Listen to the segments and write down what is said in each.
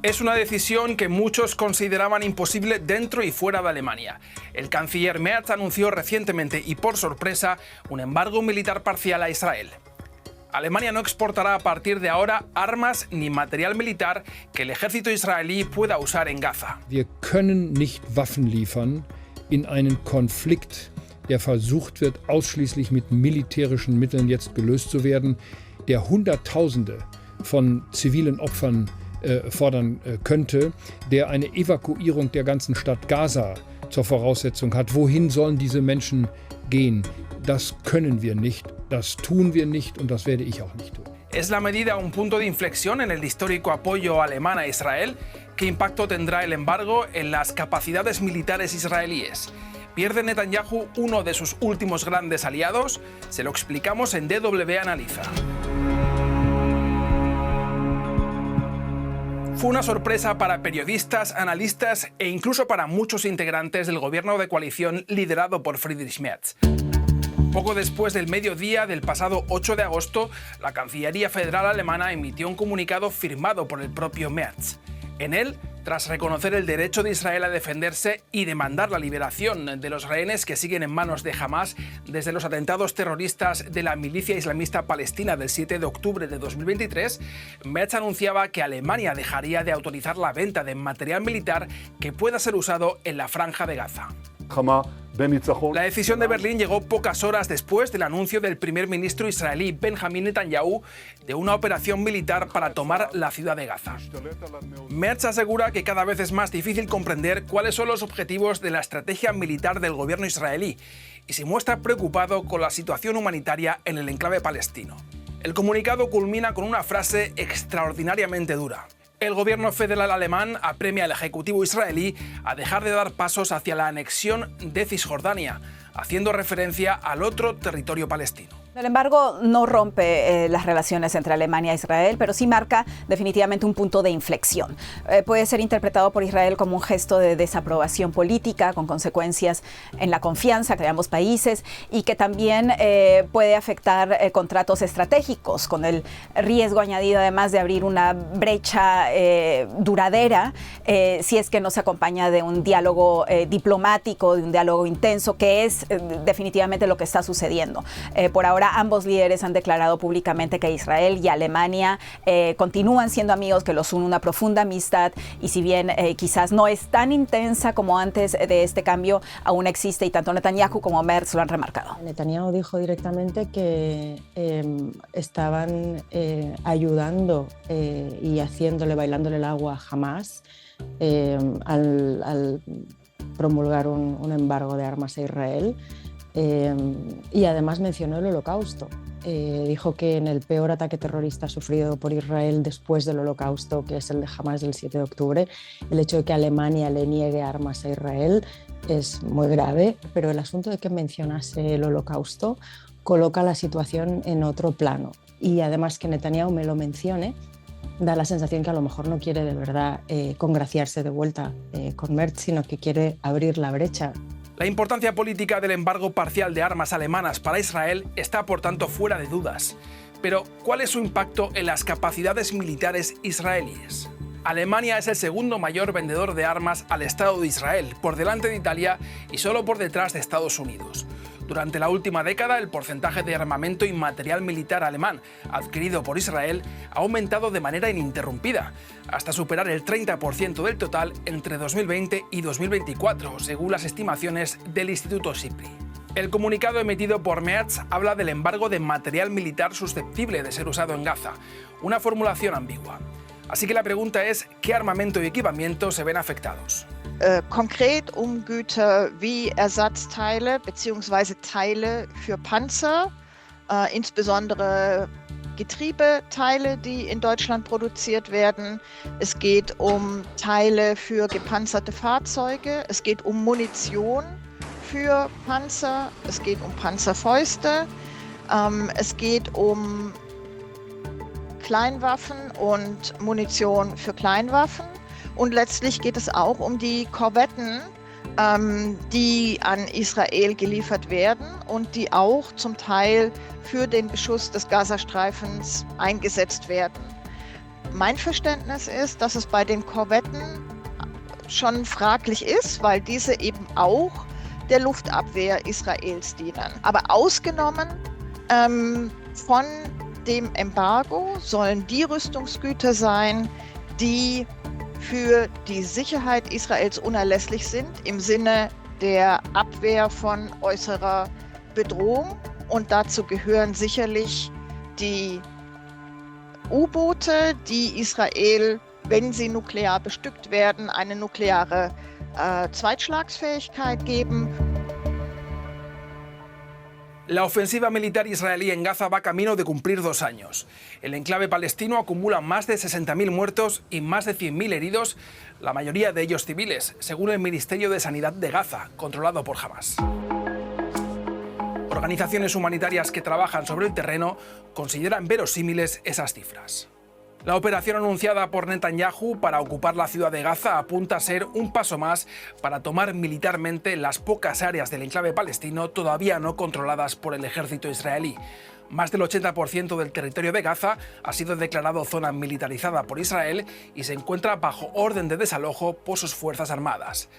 Es una decisión que muchos consideraban imposible dentro y fuera de Alemania. El canciller Merz anunció recientemente y por sorpresa un embargo militar parcial a Israel. Alemania no exportará a partir de ahora armas ni material militar que el ejército israelí pueda usar en Gaza. Wir können nicht Waffen liefern in einen Konflikt, der versucht wird, ausschließlich mit militärischen Mitteln jetzt gelöst zu werden, der Hunderttausende von zivilen Opfern fordern könnte, der eine Evakuierung der ganzen Stadt Gaza zur Voraussetzung hat. Wohin sollen diese Menschen gehen? Das können wir nicht, das tun wir nicht und das werde ich auch nicht tun. ¿Es la medida un punto de inflexión en el histórico apoyo alemán a Israel? ¿Qué impacto tendrá el embargo en las capacidades militares israelíes? ¿Pierde Netanyahu uno de sus últimos grandes aliados? Se lo explicamos en DW Analiza. Fue una sorpresa para periodistas, analistas e incluso para muchos integrantes del gobierno de coalición liderado por Friedrich Merz. Poco después del mediodía del pasado 8 de agosto, la Cancillería Federal alemana emitió un comunicado firmado por el propio Merz. En él, tras reconocer el derecho de Israel a defenderse y demandar la liberación de los rehenes que siguen en manos de Hamás desde los atentados terroristas de la milicia islamista palestina del 7 de octubre de 2023, Merz anunciaba que Alemania dejaría de autorizar la venta de material militar que pueda ser usado en la Franja de Gaza. La decisión de Berlín llegó pocas horas después del anuncio del primer ministro israelí Benjamin Netanyahu de una operación militar para tomar la ciudad de Gaza. Merz asegura que cada vez es más difícil comprender cuáles son los objetivos de la estrategia militar del gobierno israelí y se muestra preocupado con la situación humanitaria en el enclave palestino. El comunicado culmina con una frase extraordinariamente dura. El gobierno federal alemán apremia al ejecutivo israelí a dejar de dar pasos hacia la anexión de Cisjordania, haciendo referencia al otro territorio palestino. El embargo no rompe las relaciones entre Alemania e Israel, pero sí marca definitivamente un punto de inflexión. Puede ser interpretado por Israel como un gesto de desaprobación política con consecuencias en la confianza entre ambos países y que también puede afectar contratos estratégicos con el riesgo añadido además de abrir una brecha duradera si es que no se acompaña de un diálogo diplomático, de un diálogo intenso, que es definitivamente lo que está sucediendo. Por ahora ambos líderes han declarado públicamente que Israel y Alemania continúan siendo amigos, que los une una profunda amistad y si bien quizás no es tan intensa como antes de este cambio, aún existe y tanto Netanyahu como Merz lo han remarcado. Netanyahu dijo directamente que estaban ayudando y bailándole el agua a Hamás al promulgar un embargo de armas a Israel. Y además mencionó el Holocausto. Dijo que en el peor ataque terrorista sufrido por Israel después del Holocausto, que es el de Hamás del 7 de octubre, el hecho de que Alemania le niegue armas a Israel es muy grave, pero el asunto de que mencionase el Holocausto coloca la situación en otro plano. Y además que Netanyahu me lo mencione da la sensación que a lo mejor no quiere de verdad congraciarse de vuelta con Merz, sino que quiere abrir la brecha. La importancia política del embargo parcial de armas alemanas para Israel está, por tanto, fuera de dudas. Pero, ¿cuál es su impacto en las capacidades militares israelíes? Alemania es el segundo mayor vendedor de armas al Estado de Israel, por delante de Italia y solo por detrás de Estados Unidos. Durante la última década, el porcentaje de armamento y material militar alemán adquirido por Israel ha aumentado de manera ininterrumpida, hasta superar el 30% del total entre 2020 y 2024, según las estimaciones del Instituto SIPRI. El comunicado emitido por Merz habla del embargo de material militar susceptible de ser usado en Gaza, una formulación ambigua. Así que la pregunta es, ¿qué armamento y equipamiento se ven afectados? Konkret Güter wie Ersatzteile bzw. Teile für Panzer, insbesondere Getriebeteile, die in Deutschland produziert werden. Es geht Teile für gepanzerte Fahrzeuge, es geht Munition für Panzer, es geht Panzerfäuste, es geht Kleinwaffen und Munition für Kleinwaffen. Und letztlich geht es auch die Korvetten, die an Israel geliefert werden und die auch zum Teil für den Beschuss des Gazastreifens eingesetzt werden. Mein Verständnis ist, dass es bei den Korvetten schon fraglich ist, weil diese eben auch der Luftabwehr Israels dienen. Aber ausgenommen von dem Embargo sollen die Rüstungsgüter sein, die für die Sicherheit Israels unerlässlich sind, im Sinne der Abwehr von äußerer Bedrohung. Und dazu gehören sicherlich die U-Boote, die Israel, wenn sie nuklear bestückt werden, eine nukleare Zweitschlagsfähigkeit geben. La ofensiva militar israelí en Gaza va camino de cumplir 2 años. El enclave palestino acumula más de 60.000 muertos y más de 100.000 heridos, la mayoría de ellos civiles, según el Ministerio de Sanidad de Gaza, controlado por Hamas. Organizaciones humanitarias que trabajan sobre el terreno consideran verosímiles esas cifras. La operación anunciada por Netanyahu para ocupar la ciudad de Gaza apunta a ser un paso más para tomar militarmente las pocas áreas del enclave palestino todavía no controladas por el ejército israelí. Más del 80% del territorio de Gaza ha sido declarado zona militarizada por Israel y se encuentra bajo orden de desalojo por sus fuerzas armadas.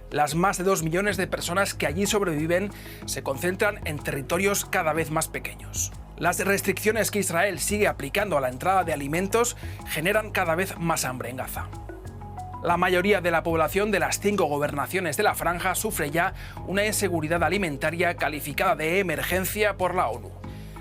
Las más de 2 millones de personas que allí sobreviven se concentran en territorios cada vez más pequeños. Las restricciones que Israel sigue aplicando a la entrada de alimentos generan cada vez más hambre en Gaza. La mayoría de la población de las 5 gobernaciones de la franja sufre ya una inseguridad alimentaria calificada de emergencia por la ONU.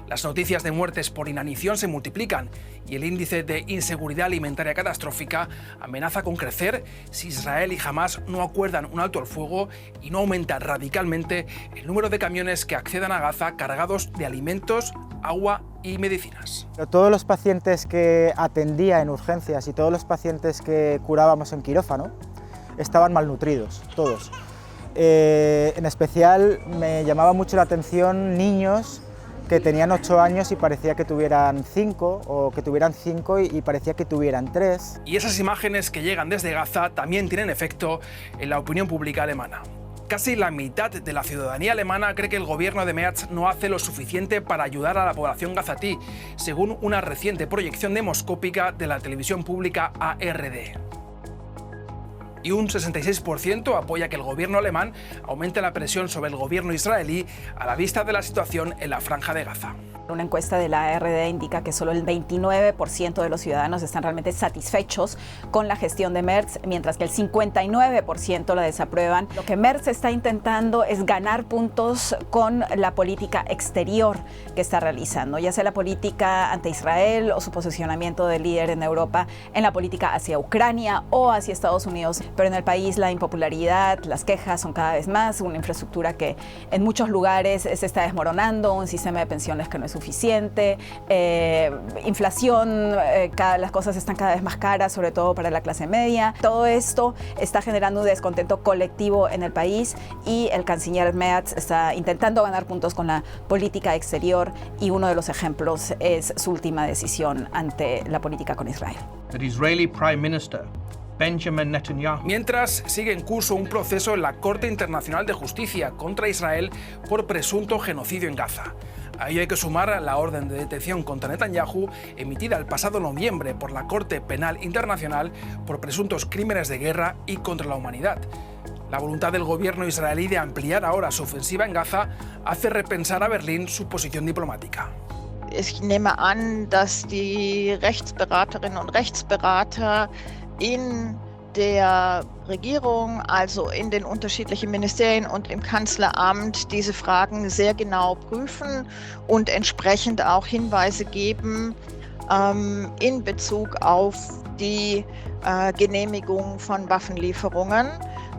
Las noticias de muertes por inanición se multiplican y el índice de inseguridad alimentaria catastrófica amenaza con crecer si Israel y Hamas no acuerdan un alto al fuego y no aumenta radicalmente el número de camiones que accedan a Gaza cargados de alimentos, agua y medicinas. Todos los pacientes que atendía en urgencias y todos los pacientes que curábamos en quirófano estaban malnutridos, todos. En especial me llamaba mucho la atención niños que tenían 8 años y parecía que tuvieran 5, o que tuvieran 5 y parecía que tuvieran 3. Y esas imágenes que llegan desde Gaza también tienen efecto en la opinión pública alemana. Casi la mitad de la ciudadanía alemana cree que el gobierno de Merz no hace lo suficiente para ayudar a la población gazatí, según una reciente proyección demoscópica de la televisión pública ARD. Y un 66% apoya que el gobierno alemán aumente la presión sobre el gobierno israelí a la vista de la situación en la franja de Gaza. Una encuesta de la ARD indica que solo el 29% de los ciudadanos están realmente satisfechos con la gestión de Merz, mientras que el 59% la desaprueban. Lo que Merz está intentando es ganar puntos con la política exterior que está realizando, ya sea la política ante Israel o su posicionamiento de líder en Europa en la política hacia Ucrania o hacia Estados Unidos. Pero en el país la impopularidad, las quejas son cada vez más, una infraestructura que en muchos lugares se está desmoronando, un sistema de pensiones que no es suficiente, inflación, las cosas están cada vez más caras, sobre todo para la clase media. Todo esto está generando un descontento colectivo en el país y el canciller Merz está intentando ganar puntos con la política exterior y uno de los ejemplos es su última decisión ante la política con Israel. The Israeli Prime Minister Benjamin Netanyahu. Mientras, sigue en curso un proceso en la Corte Internacional de Justicia contra Israel por presunto genocidio en Gaza. A ello hay que sumar la orden de detención contra Netanyahu emitida el pasado noviembre por la Corte Penal Internacional por presuntos crímenes de guerra y contra la humanidad. La voluntad del gobierno israelí de ampliar ahora su ofensiva en Gaza hace repensar a Berlín su posición diplomática. Ich nehme an, dass die Rechtsberaterinnen und Rechtsberater in der Regierung, also in den unterschiedlichen Ministerien und im Kanzleramt, diese Fragen sehr genau prüfen und entsprechend auch Hinweise geben in Bezug auf die Genehmigung von Waffenlieferungen,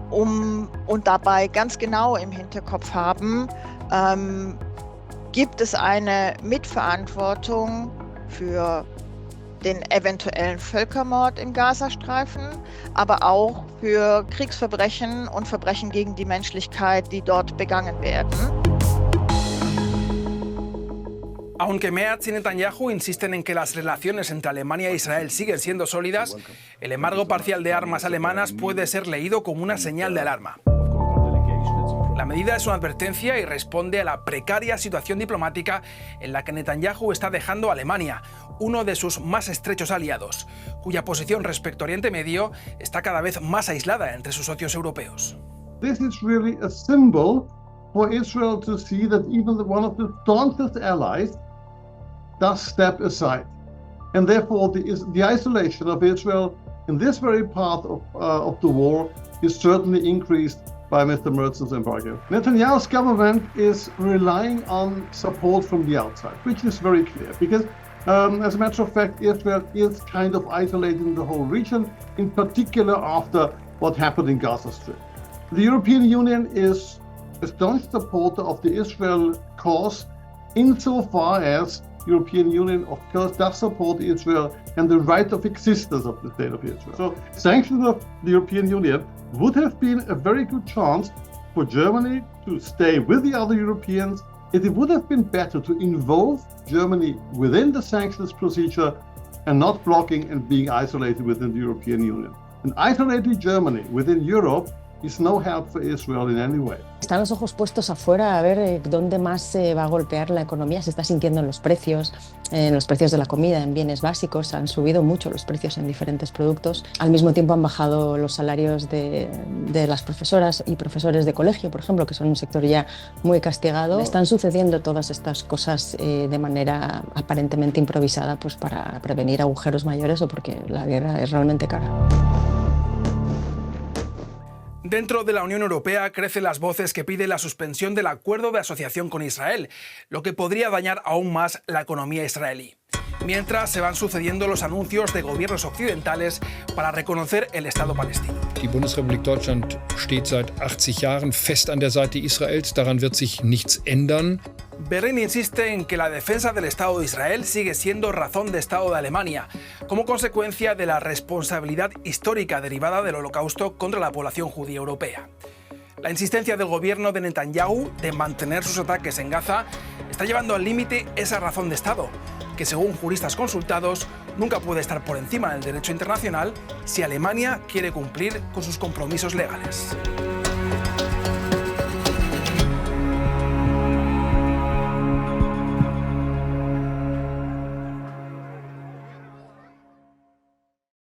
und dabei ganz genau im Hinterkopf haben, gibt es eine Mitverantwortung für den eventuellen Völkermord im Gazastreifen, aber auch für Kriegsverbrechen und Verbrechen gegen die Menschlichkeit, die dort begangen werden. Aunque Merz y Netanyahu insisten en que las relaciones entre Alemania e Israel siguen siendo sólidas, el embargo parcial de armas alemanas puede ser leído como una señal de alarma. La medida es una advertencia y responde a la precaria situación diplomática en la que Netanyahu está dejando a Alemania, uno de sus más estrechos aliados, cuya posición respecto a Oriente Medio está cada vez más aislada entre sus socios europeos. This is really a symbol for Israel to see that even one of the staunchest allies does step aside. And therefore the isolation of Israel in this very part of the war is certainly increased by Mr. Merz's embargo. Netanyahu's government is relying on support from the outside, which is very clear, because as a matter of fact, Israel is kind of isolating the whole region, in particular after what happened in Gaza Strip. The European Union is a staunch supporter of the Israel cause, insofar as European Union, of course, does support Israel and the right of existence of the state of Israel. So sanctions of the European Union would have been a very good chance for Germany to stay with the other Europeans. It would have been better to involve Germany within the sanctions procedure and not blocking and being isolated within the European Union. An isolated Germany within Europe is no help for Israel in any way. Están los ojos puestos afuera a ver dónde más se va a golpear la economía. Se está sintiendo en los precios de la comida, en bienes básicos. Han subido mucho los precios en diferentes productos. Al mismo tiempo han bajado los salarios de las profesoras y profesores de colegio, por ejemplo, que son un sector ya muy castigado. Están sucediendo todas estas cosas de manera aparentemente improvisada, pues para prevenir agujeros mayores o porque la guerra es realmente cara. Dentro de la Unión Europea crecen las voces que piden la suspensión del acuerdo de asociación con Israel, lo que podría dañar aún más la economía israelí. Mientras se van sucediendo los anuncios de gobiernos occidentales para reconocer el Estado palestino. Die Bundesrepublik Deutschland steht seit 80 Jahren fest an der Seite Israels. Daran wird sich nichts ändern. Berlín insiste en que la defensa del Estado de Israel sigue siendo razón de Estado de Alemania, como consecuencia de la responsabilidad histórica derivada del Holocausto contra la población judía europea. La insistencia del gobierno de Netanyahu de mantener sus ataques en Gaza está llevando al límite esa razón de Estado, que según juristas consultados nunca puede estar por encima del derecho internacional si Alemania quiere cumplir con sus compromisos legales.